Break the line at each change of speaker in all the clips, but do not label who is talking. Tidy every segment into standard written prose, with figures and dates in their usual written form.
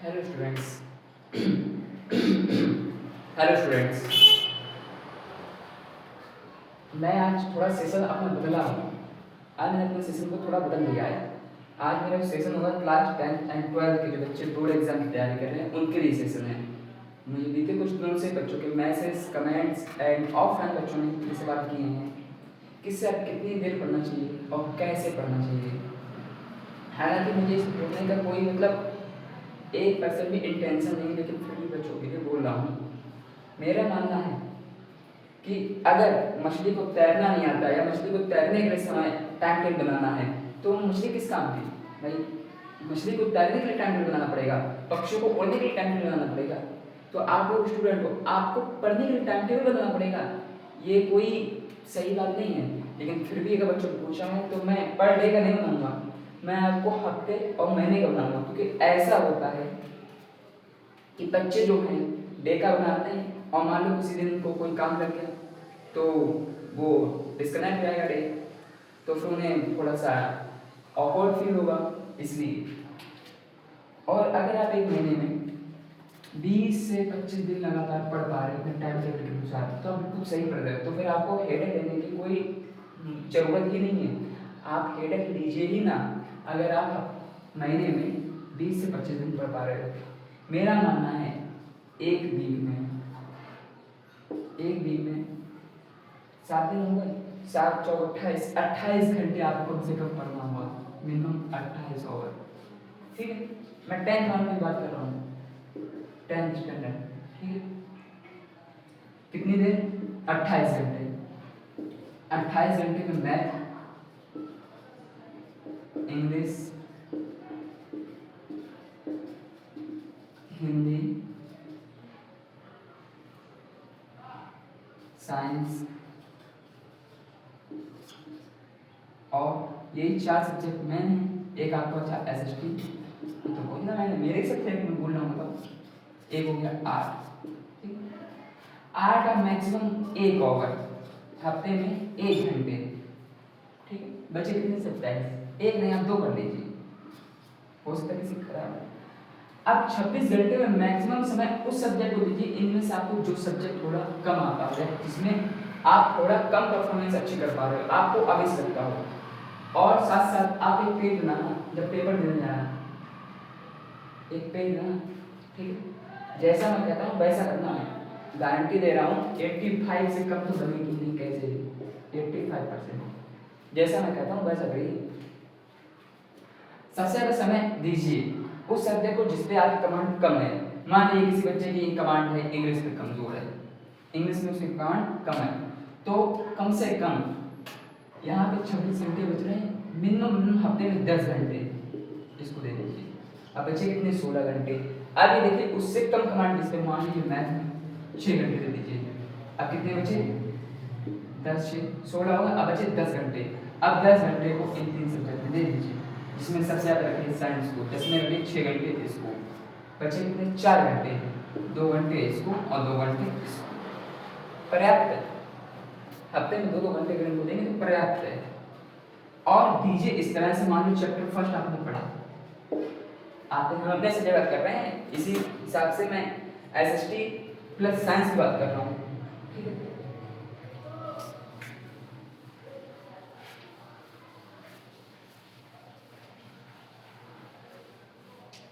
Hello students. Hello students, मैं आज थोड़ा सेशन अपना बदला हूँ। आज मैंने अपने सेशन को थोड़ा बदल दिया है। आज मेरा सेशन होगा क्लास 10th एंड 12th के जो बच्चे बोर्ड एग्जाम की तैयारी कर रहे हैं उनके लिए सेशन है। मुझे बीते कुछ दिनों से बच्चों के मैसेज, कमेंट्स एंड ऑफलाइन बच्चों ने मुझसे सवाल किए हैं किससे आप कितनी देर पढ़ना चाहिए और कैसे पढ़ना चाहिए। हालांकि मुझे इस बोलने का कोई 1% भी इंटेंशन नहीं, लेकिन फिर भी बच्चों के लिए बोल रहा हूँ। मेरा मानना है कि अगर मछली को तैरना नहीं आता या मछली को तैरने के लिए समय टाइम टेबल बनाना है तो मछली किस काम की भाई। मछली को तैरने के लिए टाइम टेबल बनाना पड़ेगा, पक्षियों को उड़ने के लिए टाइम टेबल बनाना पड़ेगा, तो आप लोग स्टूडेंट को आपको पढ़ने के लिए टाइम टेबल बनाना पड़ेगा। ये कोई सही बात नहीं है। लेकिन फिर भी अगर बच्चों को पूछा है तो मैं पर डे का नहीं बनाऊंगा, मैं आपको हफ्ते और महीने का बनाऊंगा। क्योंकि ऐसा होता है कि बच्चे जो हैं डे का बनाते हैं और मान लो किसी दिन उनको कोई काम लग गया तो वो डिस्कनेक्ट हो जाएगा डे, तो फिर उन्हें थोड़ा सा ऑकवर्ड फील होगा। इसलिए और अगर आप एक महीने में 20 से 25 दिन लगातार पढ़ पा रहे हैं अपने टाइम टेबल के अनुसार तो आप बिल्कुल सही पढ़ रहे हो, तो फिर आपको हेडेक लेने की कोई ज़रूरत ही नहीं है। आप हेडेक लीजिए ही ना अगर आप महीने में 20 से 25 दिन पढ़ पा रहे हो। मेरा मानना है एक वीक में 7 दिन होंगे, 7 चौक 28 घंटे आपको कम से कम पढ़ना होगा, मिनिमम 28 आवर। ठीक है, मैं 10th वालों की बात कर रहा हूँ, 10th स्टैंडर्ड। ठीक है, कितनी देर? 28 घंटे। 28 घंटे में मैथ, इंग्लिश, हिंदी, साइंस और यही 4 सब्जेक्ट में हैं। एक आपको अच्छा SST, तो वही ना मैंने मेरे सब्जेक्ट में बोल रहा हूँ। मतलब एक हो गया आर्ट। ठीक है, आर्ट का मैक्सिमम 1 आवर, हफ्ते में 1 घंटे। ठीक है, बचे कितने? 27। एक नहीं आप 2 कर लीजिए, हो सकता है किसी खराब। अब 26 घंटे में मैक्सिमम समय उस सब्जेक्ट को दीजिए इनमें से आपको जो सब्जेक्ट थोड़ा कम आता है, जिसमें आप थोड़ा कम परफॉर्मेंस अच्छी कर पा रहे हो, आपको आवश्यकता हो। और साथ साथ आप एक पेज बनाना, जब पेपर देने जाना एक पेज बनाना। ठीक है, जैसा मैं कहता हूँ वैसा करना है। गारंटी दे रहा हूँ 85 से कम तो बनेगी नहीं, कैसे 85%। जैसा मैं कहता हूँ वैसा करिए। सबसे ज़्यादा समय दीजिए उस सब्जेक्ट को जिस पे आपकी कमांड कम है। मान लीजिए किसी बच्चे की कमांड है इंग्लिश पे कमजोर है, इंग्लिश में उसकी कमांड कम है, तो कम से कम यहाँ पे 26 घंटे बच रहे हैं, मिनिमम हफ्ते में 10 घंटे इसको दे दीजिए। अब बचे कितने? 16 घंटे। अब ये देखिए उससे कम कमांड जिस पे मान लीजिए मैथ में 6 घंटे दे दीजिए। अब कितने बचे? 10 6 16 होगा। अब बचे 10 घंटे। अब 10 घंटे को इन 3 सब्जेक्ट में दे दीजिए, जिसमें सबसे ज़्यादा रखिए साइंस को, जिसमें रखिए 6 घंटे इसको। बचे कितने? 4 घंटे, 2 घंटे इसको और 2 घंटे इसको। पर्याप्त है, हफ्ते में 2-2 घंटे अगर इनको देंगे तो पर्याप्त है। और दीजिए इस तरह से, मान लो चैप्टर फर्स्ट आपने पढ़ा, हम अपने से बात कर रहे हैं, इसी हिसाब से मैं SST प्लस साइंस की बात कर रहा हूँ। ठीक है,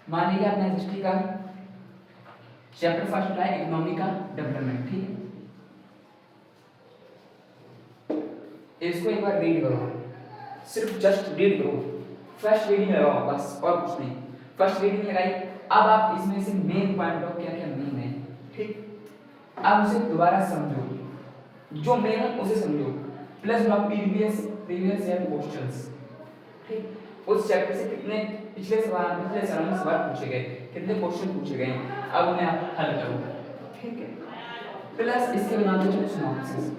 मान लीजिए आपने SST का चैप्टर फर्स्ट उठाया इकोनॉमी का डेवलपमेंट। ठीक है, इसको एक बार रीड करो, सिर्फ जस्ट रीड करो, फर्स्ट रीडिंग लगाओ बस और कुछ नहीं। फर्स्ट रीडिंग लगाई, अब आप इसमें से मेन पॉइंट ऑफ क्या क्या मेन है, ठीक, अब उसे दोबारा समझो, जो मेन है उसे समझो, प्लस जो प्रीवियस ईयर क्वेश्चंस। ठीक, उस चैप्टर से कितने पिछले साल में सवाल पूछे गए, कितने क्वेश्चन पूछे गए, अब उन्हें आप हल करो। ठीक है, प्लस इसके बनाते चलो सिनॉप्सिस।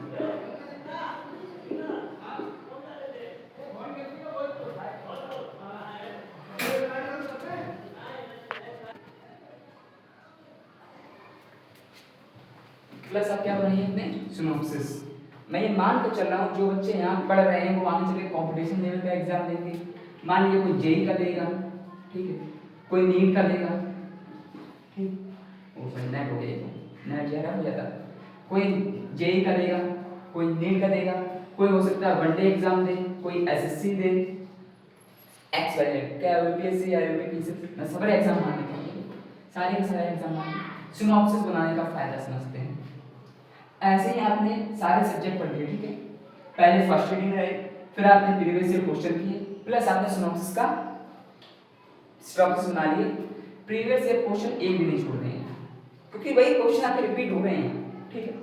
प्लस आप क्या बनाइए अपने सिनॉप्सिस। मैं ये मान के चल रहा हूँ जो बच्चे यहाँ पढ़ रहे हैं वो आगे चले कंपटीशन लेवल पे एग्जाम देंगे। मान लीजिए कोई जेई का देगा, ठीक है, कोई नीट का देगा, सॉरी नेट हो गया, नेट जो है हो जाता। कोई जेई का देगा, कोई नीट का देगा, कोई हो सकता है वनडे एग्जाम दे, कोई एसएससी दे, एक्स वाई जेड, क्या यूपीएससी या यूपीपीसी मैं सारे एग्जाम मान लेता हूँ, सारे के सारे एग्जाम मान लें। सिनॉप्सिस बनाने का फायदा समझते हैं। ऐसे ही आपने सारे सब्जेक्ट पढ़ लिए, ठीक है, पहले फर्स्ट रीडिंग रहे, फिर आपने प्रीवियस ईयर क्वेश्चन किए, प्लस आपने सिनॉप्सिस का सिनॉप्सिस बना लिए। प्रीवियस ईयर क्वेश्चन एक भी नहीं छोड़ रहे हैं, क्योंकि वही क्वेश्चन आपके रिपीट हो रहे हैं, ठीक है।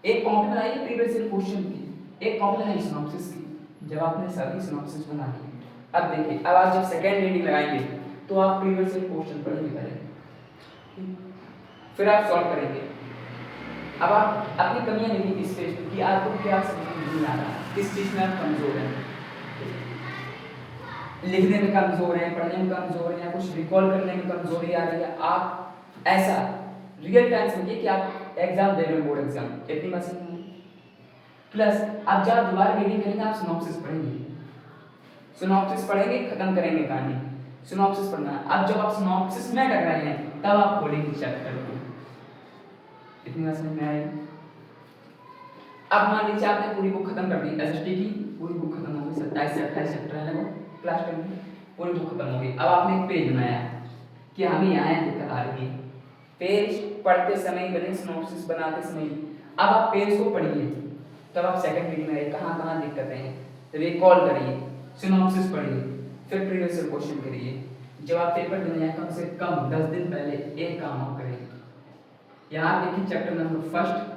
एक कॉपी बनाइए प्रीवियस ईयर क्वेश्चन की, एक कॉपी बनाइए सिनॉप्सिस की। जब आपने सभी सिनॉप्सिस बना लिए, अब देखिए, अब आप जब सेकेंड रीडिंग लगाएंगे तो आप प्रीवियस ईयर क्वेश्चन पढ़ेंगे पहले, फिर आप सॉल्व करेंगे। अब आप अपनी कमियां लिखिए इस पेज पे कि आपको क्या समझ में नहीं आ रहा, किस चीज में आप कमजोर हैं, लिखने में कमजोर हैं, पढ़ने में कमजोर हैं, या कुछ रिकॉल करने में कमजोरी आ रही है। आप ऐसा रियल टाइम समझिए कि आप एग्जाम दे रहे हो, बोर्ड एग्जाम, इतनी बात समझिए। प्लस अब जब दोबारा रीडिंग करेंगे आप सिनॉप्सिस पढ़ेंगे, सिनॉप्सिस पढ़ेंगे, खत्म करेंगे कहानी, सिनॉप्सिस पढ़ना। अब जब आप सिनॉप्सिस में कर रहे हैं तब आप खोलेंगे चैप्टर को, इतनी बात समझ में आई। अब मान लीजिए आपने पूरी बुक खत्म कर दी, एसएसटी की पूरी बुक खत्म हो गई, 27 से 28 चैप्टर है लगभग क्लास 10 में, पूरी बुक खत्म हो गई। अब आपने एक पेज बनाया कि हमें यहाँ दिक्कत आ रही है, पेज पढ़ते समय बने सिनॉप्सिस बनाते समय, अब आप पेज को पढ़िए, तब आप सेकंड रीडिंग में कहाँ कहाँ दिक्कतें हैं रिकॉल करिए, सिनॉप्सिस पढ़िए, फिर प्रीवियस ईयर क्वेश्चन करिए। जब आप पेपर देने जाए कम से कम 10 दिन पहले एक काम आप करें, यहाँ देखिए चैप्टर नंबर फर्स्ट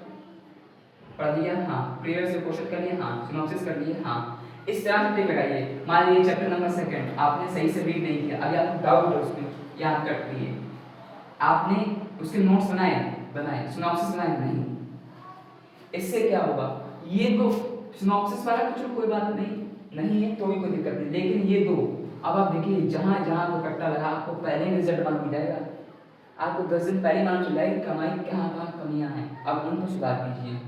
पढ़ लिया, हाँ, प्रीवियस ईयर क्वेश्चन कर लिया, हाँ, सिनॉप्सिस कर लिए, हाँ, इस तरह से टिक लगाइए। मान लीजिए चैप्टर नंबर सेकंड आपने सही से रीड नहीं किया, अभी आपको डाउट है उसमें, याद कर लिए, आपने उसके नोट्स बनाए सिनॉप्सिस बनाए नहीं, इससे क्या होगा, ये तो सिनॉप्सिस वाला कुछ कोई बात नहीं है तो भी कोई दिक्कत नहीं, लेकिन ये दो अब आप देखिए जहां जहां को कट्टा लगा आपको पहले रिजल्ट मालूम जाएगा, आपको 10 दिन पहले मालूम चल जाएगी कमाई कहाँ कहाँ कमियां हैं, अब उनको सुधार कीजिए।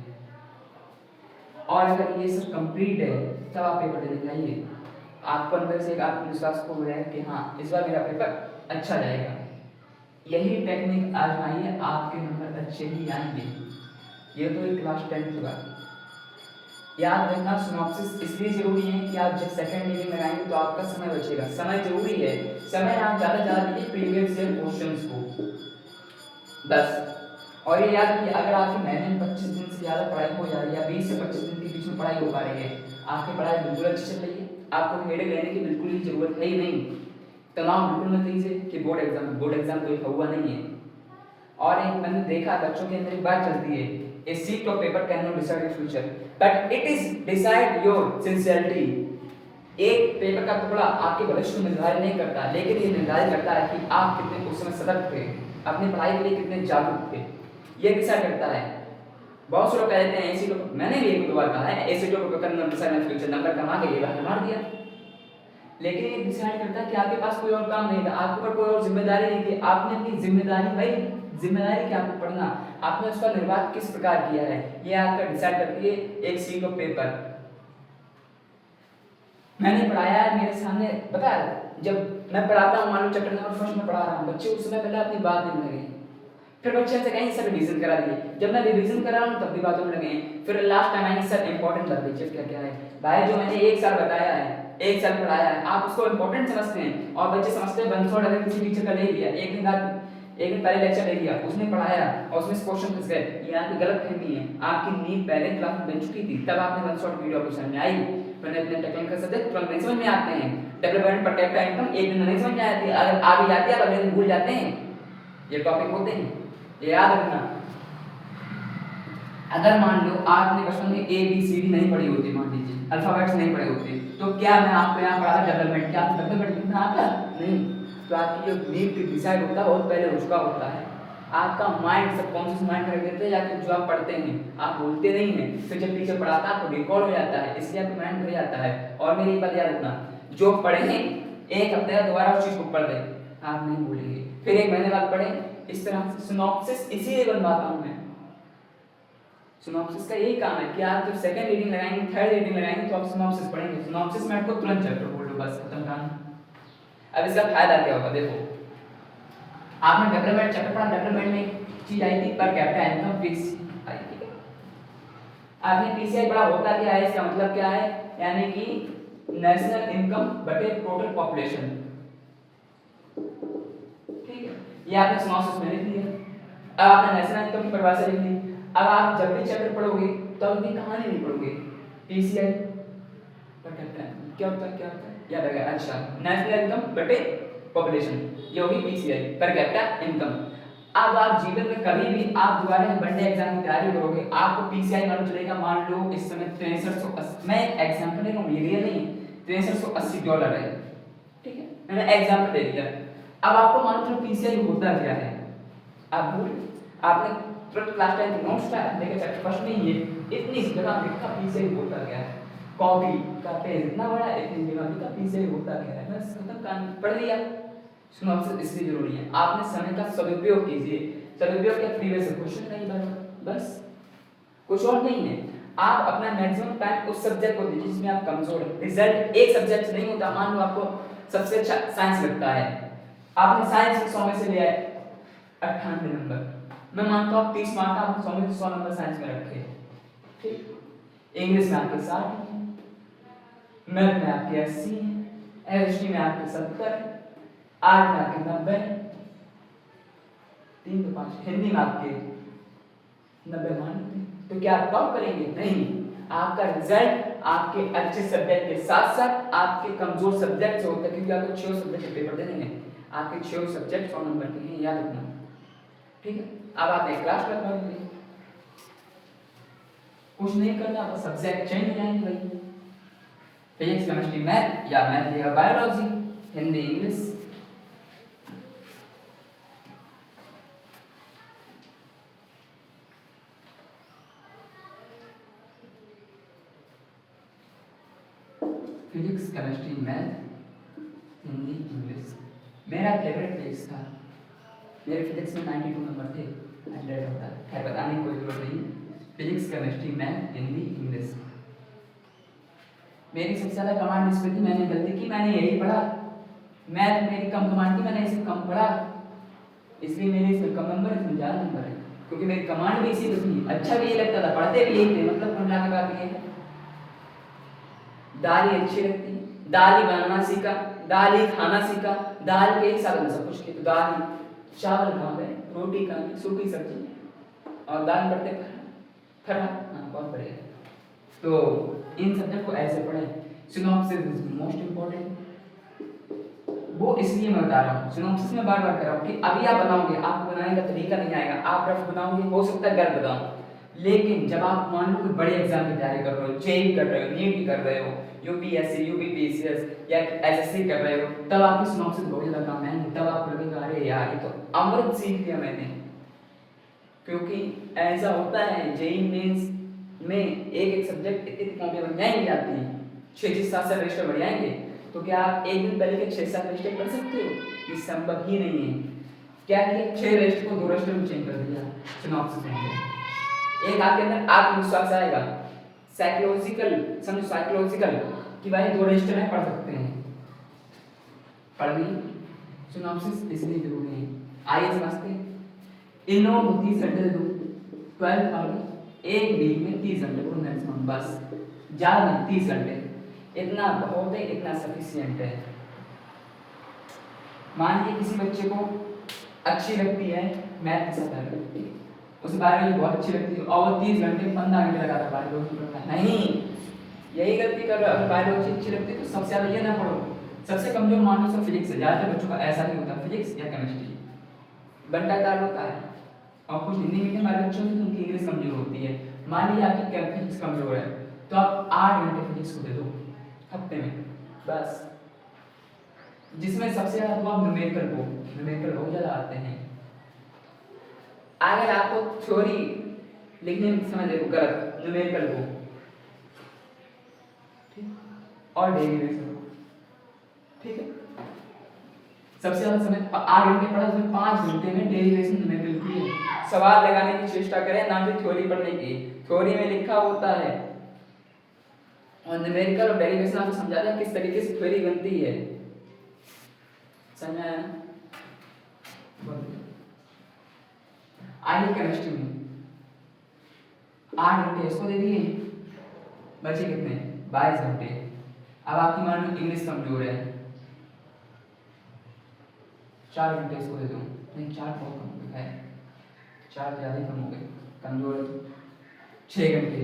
और अगर ये सब कंप्लीट है तब आप पेपर देने जाइए, आपको अंदर से एक आत्मविश्वास हो जाए कि हाँ इस बार मेरा पेपर अच्छा जाएगा। यही टेक्निक आजमाइए, आपके नंबर अच्छे ही आएंगे। ये तो एक क्लास 10 का याद रखना, सिनॉप्सिस इसलिए जरूरी है कि आप जब सेकंड रीडिंग लगाएंगे तो आपका समय बचेगा, समय जरूरी है, समय आप ज़्यादा दीजिए प्रीवियस ईयर क्वेश्चंस को बस। और ये याद रखिए अगर आपके महीने में 25 दिन से ज़्यादा पढ़ाई हो जा रही है, 20 से 25 दिन के बीच में पढ़ाई हो पा रही है, आपकी पढ़ाई बिल्कुल अच्छी चल रही है, आपको हेडेक लेने की बिल्कुल ही जरूरत है ही नहीं, तनाव बिल्कुल मत लीजिए कि बोर्ड एग्जाम कोई हुआ नहीं है। और एक मैंने देखा बच्चों के अंदर एक बात चलती है, a sheet of paper cannot decide your future but it is decide your sincerity। एक पेपर का टुकड़ा आपके भविष्य को निर्धारित नहीं करता, लेकिन ये निर्धारित करता है कि आप कितने उस समय सतर्क थे, अपनी पढ़ाई के लिए कितने जागरूक थे, ये डिसाइड करता है। बहुत से लोग कहते हैं ऐसी लोग, मैंने भी एक दो बार कहा है ऐसे लोग करना डिसाइड फ्यूचर नंबर कमा के ये बात मार दिया, लेकिन ये डिसाइड करता है कि आपके पास कोई और काम नहीं था, आपके ऊपर कोई और जिम्मेदारी नहीं थी, आपने अपनी जिम्मेदारी भाई जिम्मेदारी क्या आपको पढ़ना, आपने उसका निर्वाह किस प्रकार किया है, ये आपका डिसाइड करती है एक शीट ऑफ पेपर। मैंने पढ़ाया है मेरे सामने, पता है जब मैं पढ़ाता हूँ, मान लो चैप्टर नंबर फर्स्ट में पढ़ा रहा हूँ, बच्चे उस समय पहले अपनी बात नहीं लगे, फिर बच्चे से कहीं सर रिवीजन करा दिए, जब मैं रिवीजन करा रहा हूँ तब भी बातों में लगे, फिर लास्ट टाइम आएंगे सर इंपॉर्टेंट बात दीजिए क्या क्या है भाई, जो मैंने एक साल बताया है, एक साल पढ़ाया है, आप उसको इंपॉर्टेंट समझते हैं, और बच्चे समझते हैं बंसोड़ अगर किसी टीचर का ले लिया, एक दिन पहले लेक्चर ले लिया, उसने पढ़ाया और उसमें क्वेश्चन फंस गए, ये आपकी गलत फहमी है, आपकी नींद पहले क्लास में बन चुकी थी, तब आपने बंसोड़ वीडियो को समझ में आई, मैंने अपने टेक्निकल सब्जेक्ट तुरंत नहीं समझ में आते हैं, डेवलपमेंट पर कैपिटल इनकम एक दिन नहीं समझ में आती, अगर आ भी जाती है अगले दिन भूल जाते हैं, ये टॉपिक होते हैं, ये याद रखना। अगर मान लो आपने बचपन में ABCD नहीं पढ़ी होती, मान लीजिए अल्फाबेट्स नहीं पढ़े होते, तो क्या मैं आपको यहाँ पढ़ा डेवलपमेंट, क्या आपको डेवलपमेंट लिखना आता नहीं, तो आपकी जो नीड डिसाइड होता है बहुत पहले उसका होता है, आपका माइंड सबकॉन्शियस माइंड रख देते हैं, या फिर जो आप पढ़ते हैं आप भूलते नहीं हैं, फिर जब टीचर पढ़ाता है आपको रिकॉल हो जाता है, इसलिए आपका माइंड भर जाता है। और मेरी एक बात याद रखना, जो पढ़े हैं एक हफ्ते दोबारा उस चीज को पढ़ लें, आप नहीं भूलेंगे, फिर एक महीने बाद पढ़ें, इस तरह से सिनॉप्सिस इसीलिए बनवाता हूँ मैं, सिनॉप्सिस का यही काम है कि आप जब सेकंड रीडिंग लगाएंगे, थर्ड रीडिंग लगाएंगे तो आप सिनॉप्सिस पढ़ेंगे, सिनॉप्सिस में आपको तुरंत चैप्टर बोल दो बस खत्म कहानी। अब इसका फायदा क्या होगा देखो, आपने डेवलपमेंट चैप्टर पढ़ा, डेवलपमेंट में एक चीज आई थी per capita income fix I थी। आपने पीसीआई पढ़ा, होता क्या है, इसका मतलब क्या है, यानी कि नेशनल इनकम बटे टोटल पॉपुलेशन। ठीक है, ये आपने सिनॉप्सिस में लिख दिया। अब आपने नेशनल इनकम की परिभाषा लिख दी। अब आप जब भी चैप्टर पढ़ोगे तो अपनी कहानी नहीं पढ़ोगे, पीसीआई पर कैपिटा क्या होता है, क्या होता है याद आ गया। अच्छा, नेशनल इनकम बटे पॉपुलेशन, ये होगी पीसीआई पर कैपिटा इनकम। अब आप जीवन में कभी भी आप दोबारा वनडे एग्जाम की तैयारी करोगे, आपको पीसीआई मालूम चलेगा। मान लो इस समय 6380, मैं एग्जांपल ले रहा हूं, ये रियल नहीं है, $6380 है। ठीक है, मैंने एग्जांपल दे दिया। अब आपको मालूम चलो पीसीआई होता क्या है। आप भूल, आपने तुरंत क्लास 10 के नोट्स का देखा, चैप्टर फर्स्ट में ही इतनी जगह लिखा पीसीआई होता क्या है, कॉपी का पेज इतना बड़ा, इतनी जगह लिखा पीसीआई होता क्या है, बस खत्म, कहानी पढ़ लिया। सिनॉप्सिस इसलिए जरूरी है, आपने समय का सदुपयोग कीजिए। सदुपयोग क्या, प्रीवियस क्वेश्चन नहीं बना, बस कुछ और नहीं है। आप अपना मैक्सिमम टाइम उस सब्जेक्ट को दीजिए जिसमें आप कमजोर हैं। रिजल्ट एक सब्जेक्ट से नहीं होता। मान लो आपको सबसे अच्छा साइंस लगता है, आपने साइंस में 100 में से लिया 98 नंबर, मैं मानता हूँ आप 30 मार्क का आपने 100 में से 100 नंबर साइंस में रखे। ठीक, इंग्लिश में आपके 60 हैं, मैथ में आपके 80 हैं, हिस्ट्री में आपके 70, आर्ट में आपके 90, 3 तो 5, हिंदी में आपके 90 मान लेते हैं। तो क्या आप टॉप करेंगे? नहीं, आपका रिजल्ट आपके अच्छे सब्जेक्ट के साथ साथ आपके कमजोर सब्जेक्ट से होता है, क्योंकि आपको 6 सब्जेक्ट के पेपर देने हैं, आपके 6 सब्जेक्ट 100 नंबर के हैं, याद रखना। ठीक है, अब आप एक क्लास लगवा लीजिए, कुछ नहीं करना, बस सब्जेक्ट चेंज हो जाएंगे भाई, फिजिक्स केमिस्ट्री मैथ, या मैथ या biology, Hindi English. Physics chemistry math Hindi English मेरा फेवरेट फिजिक्स था। मेरे फिजिक्स में 92 नंबर थे, 100 होता है, खैर बताने की कोई जरूरत नहीं। Physics chemistry math Hindi English मेरी सबसे ज़्यादा कमांड इस पे थी, मैंने गलती की, मैंने यही पढ़ा। मैथ मेरी कम कमांड थी, मैंने इसे कम पढ़ा, इसलिए मेरे इसमें कम नंबर, इसमें ज़्यादा नंबर है, क्योंकि मेरी कमांड भी इसी पे थी। अच्छा भी ये लगता था, पढ़ते भी यही थे, मतलब कुल मिला के बात ये है। दाल ही अच्छी लगती है, दाल ही बनाना सीखा, दाल ही खाना सीखा, दाल के ही साथ में सब कुछ किया, तो दाल ही, चावल कहाँ गए, रोटी कहाँ गई, सूखी सब्जी, और दाल पढ़ते खरा, हाँ बहुत बढ़िया। तो इन सब्जेक्ट को ऐसे पढ़ें। सिनॉप्सिस इज मोस्ट इंपॉर्टेंट, वो इसलिए मैं बता रहा हूँ, सिनॉप्सिस में बार बार कर रहा हूँ कि अभी आप बनाओगे, आपको बनाने का तरीका नहीं आएगा, आप रफ बनाओगे, हो सकता है गलत बनाओ, लेकिन जब आप मान लो कोई बड़े एग्जाम की तैयारी कर रहे हो, जेईई कर रहे हो, नीट कर रहे हो, यूपीएससी यूपीपीसीएस या एसएससी कर रहे हो, तब आपकी सिनॉप्सिस बहुत ज्यादा काम आएंगे, तब आपको लगेगा अरे यार ये तो अमृत सीख लिया मैंने। क्योंकि ऐसा होता है जेईई मेंस में एक सब्जेक्ट इतनी कॉपी बन जाएंगी आपकी, 6 7 रजिस्टर बढ़ जाएंगे, तो क्या आप एक दिन पहले के 6 7 रजिस्टर पढ़ सकते हो? ये संभव ही नहीं है। क्या किया, 6 रजिस्टर को 2 रजिस्टर में चेंज कर दिया सिनॉप्सिस में। एक आपके अंदर आत्मविश्वास आएगा, साइकोलॉजिकल, समझो साइकोलॉजिकल कि भाई 2 रजिस्टर में पढ़ सकते हैं, पढ़नी सिनॉप्सिस इसलिए जरूरी है। आइए समझते हैं। इन लोगों को 30 घंटे दे दो, 12 आवर, एक वीक में 30 घंटे को मैक्सिमम, बस ज़्यादा नहीं, 30 घंटे इतना बहुत है, इतना सफिशिएंट है। मान लीजिए किसी बच्चे को अच्छी लगती है मैथ की सब्जेक्ट, उसे बायोलॉजी बहुत अच्छी लगती है और वो 30 घंटे 15 घंटे लगातार बायोलॉजी पढ़ता है, नहीं, यही गलती कर रहा है। अगर बायोलॉजी अच्छी लगती है तो सबसे ज़्यादा ये ना पढ़ो, सबसे कमजोर मान लो सब फिजिक्स है, ज़्यादातर बच्चों का ऐसा नहीं होता, फिजिक्स या केमिस्ट्री बंटाकार होता है, और कुछ हिंदी मीडियम वाले बच्चों की उनकी इंग्लिश कमजोर होती है। मान लीजिए आपकी फिजिक्स कमजोर है तो आप 8 घंटे फिजिक्स को दे दो हफ्ते में, बस, जिसमें सबसे ज़्यादा तो आप न्यूमेरिकल बहुत ज़्यादा आते हैं। अगर आपको थ्योरी लिखने में समझ देखो गलत, न्यूमेरिकल को ठीक और डेरिवेशन, ठीक है, सबसे ज्यादा समय 8 घंटे पढ़ा, उसमें 5 घंटे में डेरिवेशन न्यूमेरिकल की है। सवाल लगाने की चेष्टा करें, ना कि थ्योरी पढ़ने की। थ्योरी में लिखा होता है और न्यूमेरिकल और डेरिवेशन आपको समझा दें किस तरीके से थ्योरी बनती है, समझ में आया? आइए केमिस्ट्री में 8 घंटे इसको दे दिए, बचे कितने 22 घंटे। अब आपकी मान लो इंग्लिश कमजोर है, 4 घंटे इसको दे दूँ, नहीं 4 बहुत कम हो गया है, 4 ज़्यादा ही कम हो गए, कमजोर है तो 6 घंटे।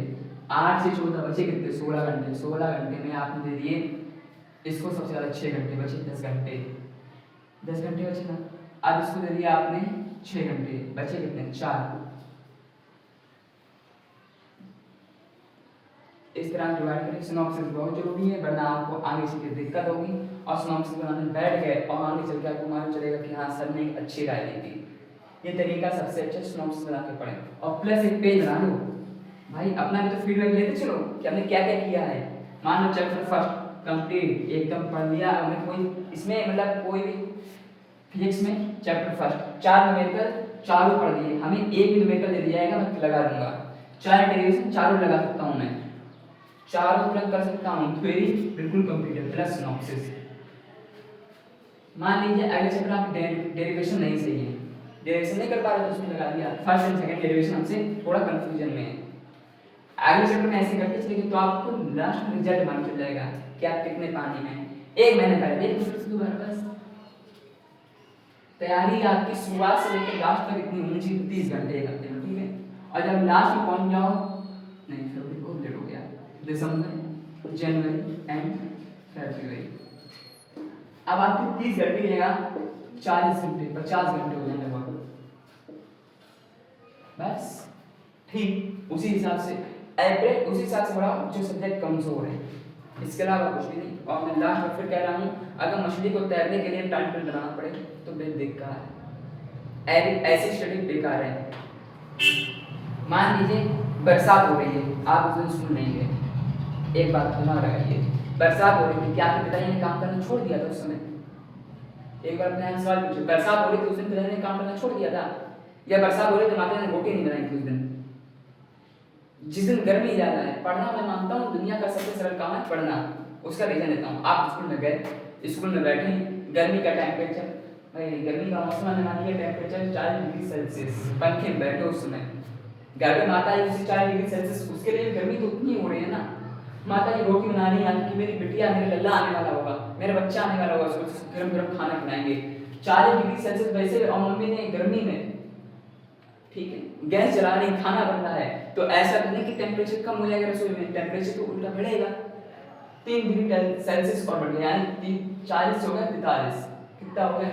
8 से 14 बचे कितने 16 घंटे। 16 घंटे में आपने दे दिए इसको सबसे ज़्यादा 6 घंटे, बचे 10 घंटे, 10 घंटे बचे ना। अब इसको दे दिया आपने 6 घंटे, बचे कितने 4। इस तरह डिवाइड करें। सिनॉप्सिस बहुत जरूरी है, वरना आपको आगे चल के दिक्कत होगी। और सिनॉप्सिस बनाने बैठ गए और आगे चल के आपको मालूम चलेगा कि हाँ सर ने एक अच्छी राय दी थी। ये तरीका सबसे अच्छा सिनॉप्सिस बना के पढ़ें। और प्लस एक पेज बना लो भाई, अपना भी तो फीडबैक लेते चलो कि हमने क्या क्या किया है। मान लो चैप्टर फर्स्ट कंप्लीट एकदम पढ़ लिया हमने, कोई इसमें मतलब कोई भी फिजिक्स में चैप्टर फर्स्ट 4 न्यूमेरिकल चारों पढ़ लिए, हमें एक भी न्यूमेरिकल दे दिया जाएगा मैं लगा दूंगा। 4 डेरिवेशन चारों लगा सकता हूँ मैं, चारों प्लग कर सकता हूँ, थ्योरी बिल्कुल कंप्लीट है प्लस सिनॉप्सिस। मान लीजिए अगले चैप्टर आपकी डेरिवेशन नहीं सही है, डेरिवेशन नहीं कर पा रहे तो उसमें लगा दिया फर्स्ट एंड सेकंड डेरिवेशन हमसे थोड़ा कंफ्यूजन में है, अगले चैप्टर में ऐसे करके चलेंगे तो आपको लास्ट में रिजल्ट मालूम चल जाएगा कि आप कितने पानी में। एक महीने पहले एक दूसरे से दोबारा बस तैयारी आपकी शुरुआत से लेकर लास्ट तक इतनी होनी चाहिए 30 घंटे एक हफ्ते में, ठीक है। और जब लास्ट में पहुंच जाओ, नहीं फरवरी बहुत लेट हो गया, दिसंबर जनवरी एंड फरवरी, अब आपकी 30 घंटे की जगह 40 घंटे 50 घंटे हो जाने लगभग बस, ठीक उसी हिसाब से एवरेज उसी हिसाब से बढ़ाओ जो सब्जेक्ट कमजोर है, इसके अलावा कुछ भी नहीं। और मैं लास्ट में फिर कह रहा हूँ, अगर मछली को तैरने के लिए टाइम टेबल बनाना पड़े तो बेकार है, ऐसी स्टडी बेकार है। मान लीजिए बरसात हो रही है, आप उस दिन स्कूल नहीं गए, एक बात दिमाग लगाइए, बरसात हो रही थी, क्या आपके पिताजी ने काम करना छोड़ दिया था उस समय? एक बार अपने सवाल पूछो, बरसात हो रही थी उस दिन पिताजी ने काम करना छोड़ दिया था, या बरसात हो रही थी माता ने रोटी नहीं बनाई थी उस दिन? जिस दिन गर्मी ज़्यादा है, पढ़ना मैं मानता हूँ दुनिया का सबसे सरल काम है पढ़ना, उसका रीजन देता हूँ। आप स्कूल में गए, स्कूल में बैठे, गर्मी का टेम्परेचर, भाई गर्मी का मौसम है, मान लीजिए टेम्परेचर 40 डिग्री सेल्सियस, पंखे में बैठे उस समय, घर में माता जी उसी 40 डिग्री सेल्सियस, उसके लिए गर्मी तो उतनी हो रही है ना। माता जी रोटी बना रही है कि मेरी बिटिया मेरे लल्ला आने वाला होगा, मेरा बच्चा आने वाला होगा, उसको गर्म गर्म खाना खिलाएंगे, 40 डिग्री सेल्सियस वैसे, और मम्मी ने गर्मी में, ठीक है, गैस जला रही, खाना बन रहा है, तो ऐसा नहीं कि टेम्परेचर कम हो जाएगा रसोई में, टेम्परेचर तो उल्टा बढ़ेगा, 3 डिग्री सेल्सियस और बढ़ गया, यानी 40 हो गया 45, कितना हो गया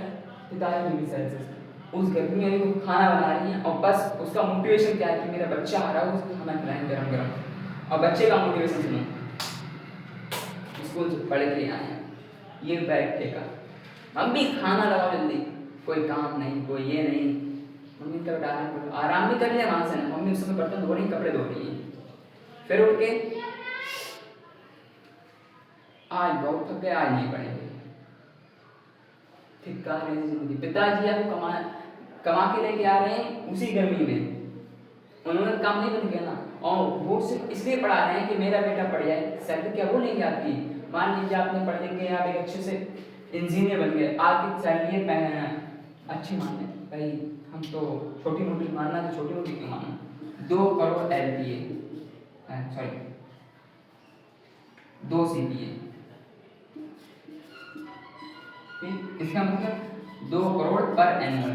45 डिग्री सेल्सियस। उस गर्मी में वो खाना बना रही है और बस उसका मोटिवेशन क्या है कि मेरा बच्चा आ रहा है उसको खाना खिलाएं गरम गरम, और बच्चे का मोटिवेशन सुनो, स्कूल से पढ़ के आए हैं, ये बैठेगा मम्मी खाना लगाओ जल्दी, कोई काम नहीं कोई ये नहीं, मम्मी का आराम भी कर लिया वहां से, मम्मी उस समय बर्तन धो रही कपड़े धो रही है, फिर उठ के आज बहुत थक गए आज नहीं पढ़ेंगे, धिक्कार है जिंदगी। पिताजी आपको कमा के लेके आ रहे हैं उसी गर्मी में, उन्होंने काम नहीं बन गया ना, और वो सिर्फ इसलिए पढ़ा रहे हैं कि मेरा बेटा पढ़ जाए, सैलरी क्या वो लेंगे आपकी? मान लीजिए आपने पढ़ लिख के आप एक अच्छे से इंजीनियर बन गए, आपकी सैलरी अच्छी माने भाई, हम तो छोटी मोटी मानना तो छोटी मोटी क्यों मानना, 2 करोड़ LPA, सॉरी 2 CPA, इसका मतलब 2 करोड़ पर एनुअल।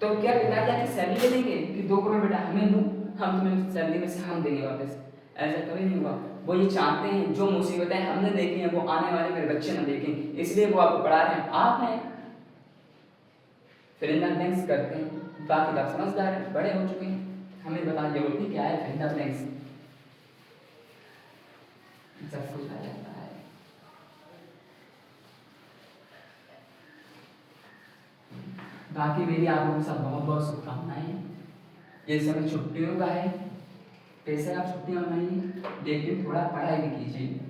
तो क्या पिताजी आपकी सैलरी देंगे कि 2 करोड़ बेटा हमें दो, हम तुम्हें सैलरी में से हम देंगे वापस? ऐसा कभी नहीं हुआ। वो ये चाहते हैं जो मुसीबतें हमने देखी हैं वो आने वाले मेरे बच्चे ना देखें, इसलिए वो आपको पढ़ा रहे हैं, आप हैं फिर इन ब्लैंक्स करते हैं, बाकी आप समझदार हैं, बड़े हो चुके हैं, हमें बताना जरूरत नहीं क्या है फिर इन ब्लैंक्स, सब कुछ आ जाता है। बाकी मेरी आप लोगों के साथ बहुत बहुत शुभकामनाएं। ये समय छुट्टियों का है, कैसे आप छुट्टियां मनाइए, लेकिन थोड़ा पढ़ाई भी कीजिए।